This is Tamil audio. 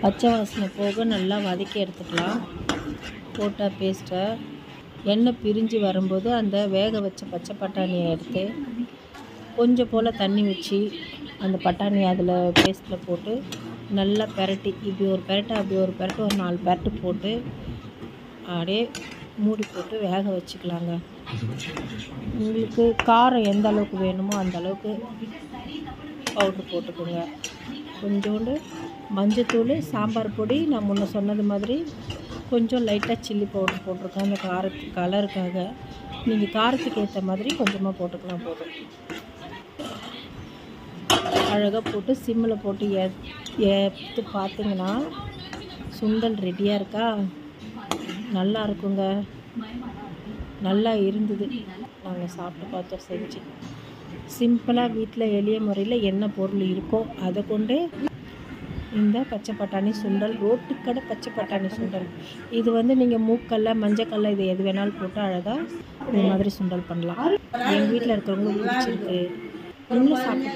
பச்சை வாசனை போக நல்லா வதக்கி எடுத்துக்கலாம். போட்ட பேஸ்ட்டை எண்ணெய் பிரிஞ்சு வரும்போது அந்த வேக வச்ச பச்சை பட்டாணியை எடுத்து கொஞ்சம் போல் தண்ணி வச்சு அந்த பட்டாணி அதில் பேஸ்ட்டில் போட்டு நல்லா பெரட்டி, இப்படி ஒரு பெரட்டு அப்படி ஒரு பெரட்டு, ஒரு 4 பெரட்டு போட்டு அப்படியே மூடி போட்டு வேக வச்சுக்கலாங்க. உங்களுக்கு காரம் எந்த அளவுக்கு வேணுமோ அந்த அளவுக்கு பவுட்ரு போட்டுக்கோங்க. கொஞ்சோண்டு மஞ்சத்தூள், சாம்பார் பொடி, நான் முன்ன சொன்னது மாதிரி கொஞ்சம் லைட்டாக சில்லி பவுட்ரு போட்டிருக்கேன் அந்த கலருக்காக. நீங்கள் காரத்துக்கு ஏற்ற மாதிரி கொஞ்சமாக போட்டுக்கலாம் போதும். அழகாக போட்டு சிம்மில் போட்டு எடுத்து பார்த்திங்கன்னா சுண்டல் ரெடியாக இருக்கா. நல்லா இருக்குங்க. நல்லா இருந்தது. நாங்கள் சாப்பிட்டு பார்த்தோம் செஞ்சு. சிம்பிளாக வீட்டில் எளிய முறையில் என்ன பொருள் இருக்கோ அதை கொண்டு இந்த பச்சை பட்டாணி சுண்டல், ரோட்டுக்கடை பச்சை பட்டாணி சுண்டல். இது நீங்கள் மூக்கல்ல, மஞ்சக்கல்ல, இது எது வேணாலும் போட்டு அழகாக இந்த மாதிரி சுண்டல் பண்ணலாம். எங்கள் வீட்டில் இருக்கிறவங்களுக்கு பிடிச்சிருக்கு. நீங்களும் சாப்பிட்டு